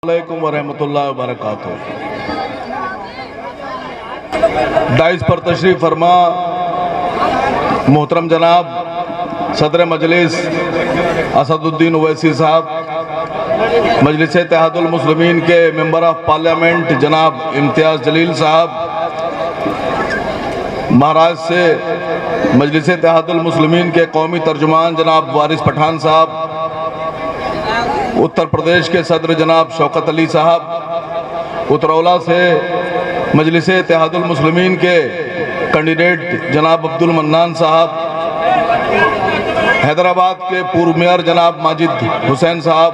वालेकुम वरहमतुल्लाहि वबरकातुहू। डाइस पर तशरीफ फरमा मोहतरम जनाब सदर मजलिस असदुद्दीन ओवैसी साहब, मजलिस इत्तेहादुल मुस्लिमीन के मेंबर ऑफ पार्लियामेंट जनाब इम्तियाज़ जलील साहब, महाराष्ट्र से मजलिस इत्तेहादुल मुस्लिमीन के कौमी तर्जुमान जनाब वारिस पठान साहब, उत्तर प्रदेश के सदर जनाब शौकत अली साहब, उतरौला से मजलिस इत्तेहादुल मुस्लिमीन के कैंडिडेट जनाब अब्दुल मन्नान साहब, हैदराबाद के पूर्व मेयर जनाब माजिद हुसैन साहब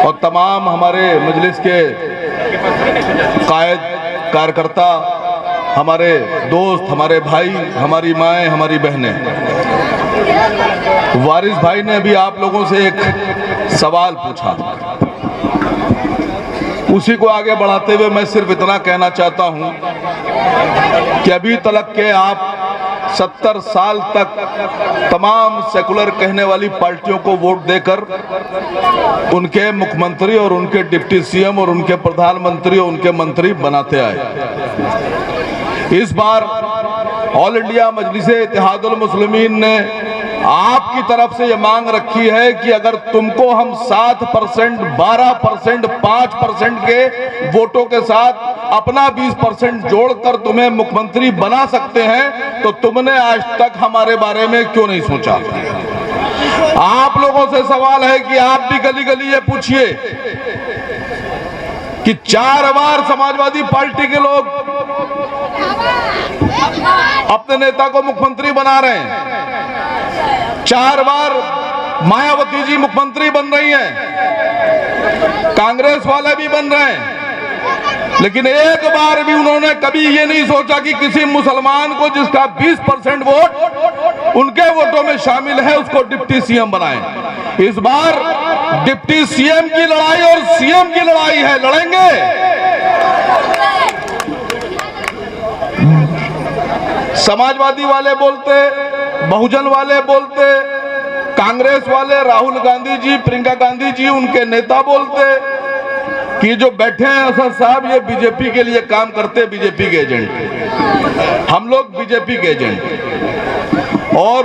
और तमाम हमारे मजलिस के कायद कार्यकर्ता, हमारे दोस्त, हमारे भाई, हमारी माएँ, हमारी बहनें। वारिस भाई ने अभी आप लोगों से एक सवाल पूछा, उसी को आगे बढ़ाते हुए मैं सिर्फ इतना कहना चाहता हूं कि अभी तक के आप 70 साल तक तमाम सेकुलर कहने वाली पार्टियों को वोट देकर उनके मुख्यमंत्री और उनके डिप्टी सीएम और उनके प्रधानमंत्री और उनके मंत्री बनाते आए। इस बार ऑल इंडिया मजलिस इत्तेहादुल मुस्लिमीन ने आपकी तरफ से ये मांग रखी है कि अगर तुमको हम 7%, 12%, 5% के वोटों के साथ अपना 20% जोड़कर तुम्हें मुख्यमंत्री बना सकते हैं, तो तुमने आज तक हमारे बारे में क्यों नहीं सोचा? आप लोगों से सवाल है कि आप भी गली गली ये पूछिए कि 4 बार समाजवादी पार्टी के लोग अपने नेता को मुख्यमंत्री बना रहे हैं, 4 बार मायावती जी मुख्यमंत्री बन रही हैं, कांग्रेस वाले भी बन रहे हैं, लेकिन एक बार भी उन्होंने कभी ये नहीं सोचा कि किसी मुसलमान को जिसका 20% वोट उनके वोटों में शामिल है उसको डिप्टी सीएम बनाएं। इस बार डिप्टी सीएम की लड़ाई और सीएम की लड़ाई है, लड़ेंगे। समाजवादी वाले बोलते, बहुजन वाले बोलते, कांग्रेस वाले, राहुल गांधी जी, प्रियंका गांधी जी, उनके नेता बोलते कि जो बैठे हैं असद साहब ये बीजेपी के लिए काम करते, बीजेपी के एजेंट, हम लोग बीजेपी के एजेंट। और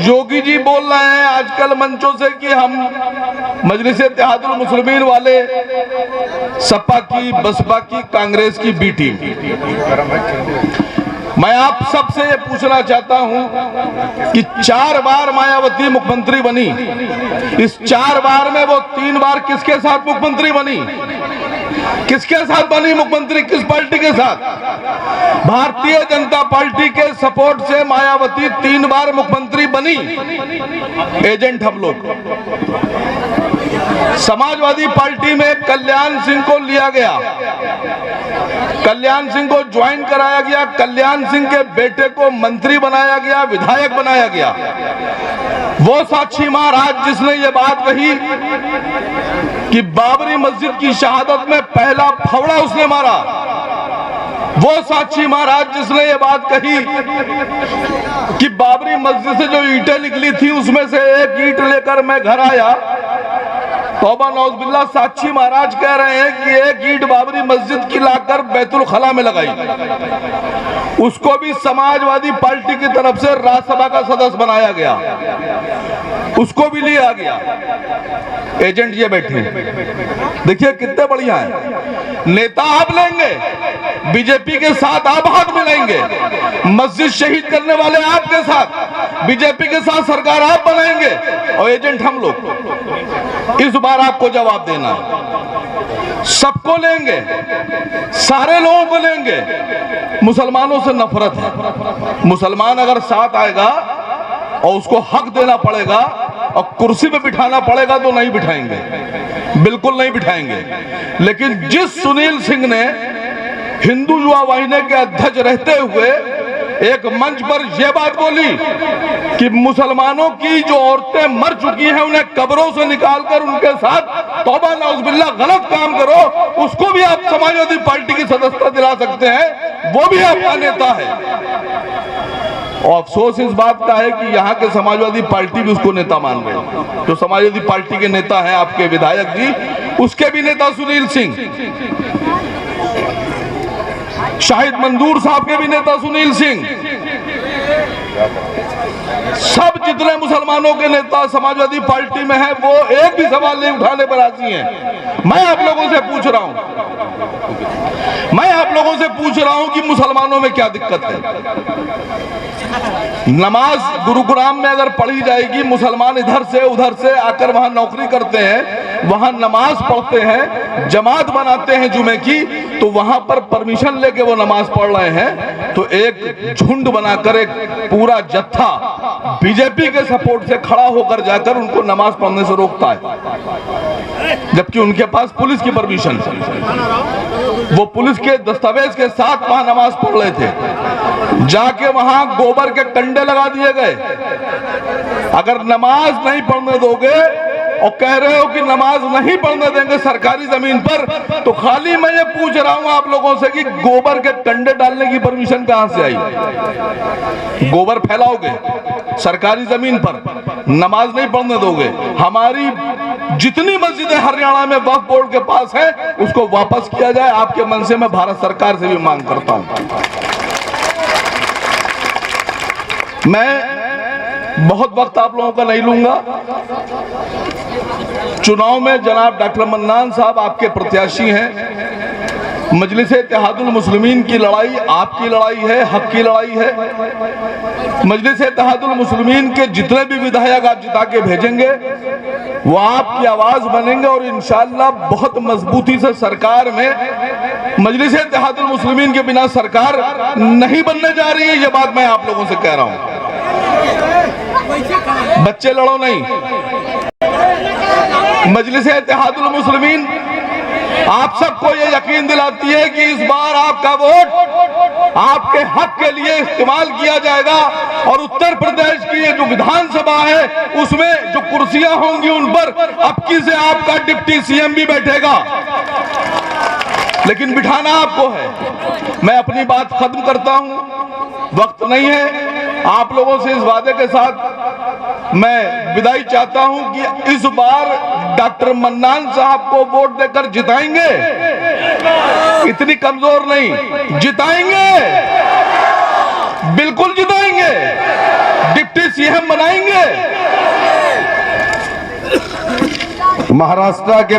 योगी जी बोल रहे हैं आजकल मंचों से कि हम मजलिस इत्तेहादुल मुस्लिमीन वाले सपा की, बसपा की, कांग्रेस की बी टीम। मैं आप सबसे ये पूछना चाहता हूं कि 4 बार मायावती मुख्यमंत्री बनी, इस 4 बार में वो 3 बार किसके साथ मुख्यमंत्री बनी? किसके साथ बनी मुख्यमंत्री? किस पार्टी के साथ? भारतीय जनता पार्टी के सपोर्ट से मायावती 3 बार मुख्यमंत्री बनी। एजेंट हम लोग। समाजवादी पार्टी में कल्याण सिंह को लिया गया, कल्याण सिंह को ज्वाइन कराया गया, कल्याण सिंह के बेटे को मंत्री बनाया गया, विधायक बनाया गया। वो साक्षी महाराज जिसने ये बात कही कि बाबरी मस्जिद की शहादत में पहला फवड़ा उसने मारा, वो साक्षी महाराज जिसने ये बात कही कि बाबरी मस्जिद से जो ईंटें निकली थी उसमें से एक ईंट लेकर मैं घर आया, तौबा नौज़बिल्लाह, साक्षी महाराज कह रहे हैं कि एक ईंट बाबरी मस्जिद की लाकर बैतुल खला में लगाई, उसको भी समाजवादी पार्टी की तरफ से राज्यसभा का सदस्य बनाया गया, उसको भी लिया गया। एजेंट ये बैठे, देखिए कितने बढ़िया है। नेता आप लेंगे, बीजेपी के साथ आप हाथ मिलाएंगे, मस्जिद शहीद करने वाले आपके साथ, बीजेपी के साथ सरकार आप बनाएंगे और एजेंट हम लोग। इस बार आपको जवाब देना है, सबको लेंगे, सारे लोगों को लेंगे। मुसलमानों से नफरत है, मुसलमान अगर साथ आएगा और उसको हक देना पड़ेगा और कुर्सी पे बिठाना पड़ेगा तो नहीं बिठाएंगे, बिल्कुल नहीं बिठाएंगे। लेकिन जिस सुनील सिंह ने हिंदू युवा वाहिनी के अध्यक्ष रहते हुए एक मंच पर यह बात बोली कि मुसलमानों की जो औरतें मर चुकी हैं उन्हें कब्रों से निकालकर उनके साथ तौबा नौज़बिल्लाह गलत काम करो, उसको भी आप समाजवादी पार्टी की सदस्यता दिला सकते हैं, वो भी आपका नेता है। और अफसोस इस बात का है कि यहाँ के समाजवादी पार्टी भी उसको नेता मान रहे हैं। जो समाजवादी पार्टी के नेता हैं आपके विधायक जी, उसके भी नेता सुनील सिंह, शाहिद मंजूर साहब के भी नेता सुनील सिंह, सब जितने मुसलमानों के नेता समाजवादी पार्टी में हैं वो एक भी सवाल नहीं उठाने पर राजी हैं। मैं आप लोगों से पूछ रहा हूं कि मुसलमानों में क्या दिक्कत है? नमाज गुरुग्राम में अगर पढ़ी जाएगी, मुसलमान इधर से उधर से आकर वहां नौकरी करते हैं, वहां नमाज पढ़ते हैं, जमात बनाते हैं जुमे की, तो वहां पर परमिशन लेके वो नमाज पढ़ रहे हैं, तो एक झुंड बनाकर एक पूरा जत्था बीजेपी के सपोर्ट से खड़ा होकर जाकर उनको नमाज पढ़ने से रोकता है, जबकि उनके पास पुलिस की परमिशन है। वो पुलिस के दस्तावेज के साथ वहां नमाज पढ़ रहे थे, जाके वहां गोबर के कंडे लगा दिए गए। अगर नमाज नहीं पढ़ने दोगे और कह रहे हो कि नमाज नहीं पढ़ने देंगे सरकारी जमीन पर, तो खाली मैं ये पूछ रहा हूं आप लोगों से कि गोबर के कंडे डालने की परमिशन कहां से आई? गोबर फैलाओगे सरकारी जमीन पर, नमाज नहीं पढ़ने दोगे। हमारी जितनी मस्जिदें हरियाणा में वक्फ बोर्ड के पास है उसको वापस किया जाए, आपके मन से मैं भारत सरकार से भी मांग करता हूं। मैं बहुत वक्त आप लोगों का नहीं लूंगा। चुनाव में जनाब डॉक्टर मन्नान साहब आपके प्रत्याशी हैं। मजलिस इत्तेहादुल मुस्लिमीन की लड़ाई आपकी लड़ाई है, हक की लड़ाई है। मजलिस इत्तेहादुल मुस्लिमीन के जितने भी विधायक आप जिता के भेजेंगे वो आपकी आवाज बनेंगे और इंशाअल्लाह बहुत मजबूती से सरकार में मजलिस इत्तेहादुल मुस्लिमीन के बिना सरकार नहीं बनने जा रही है। ये बात मैं आप लोगों से कह रहा हूं। बच्चे लड़ो नहीं। मजलिस इत्तेहादुल मुस्लिमीन आप सबको ये यकीन दिलाती है कि इस बार आपका वोट आपके हक के लिए इस्तेमाल किया जाएगा और उत्तर प्रदेश की ये जो विधानसभा है उसमें जो कुर्सियां होंगी उन पर अबकी से आपका डिप्टी सीएम भी बैठेगा, लेकिन बिठाना आपको है। मैं अपनी बात खत्म करता हूं, वक्त नहीं है। आप लोगों से इस वादे के साथ मैं विदाई चाहता हूं कि इस बार डॉक्टर मन्नान साहब को वोट देकर जिताएंगे, इतनी कमजोर नहीं, जिताएंगे, बिल्कुल जिताएंगे, डिप्टी सीएम बनाएंगे। महाराष्ट्र के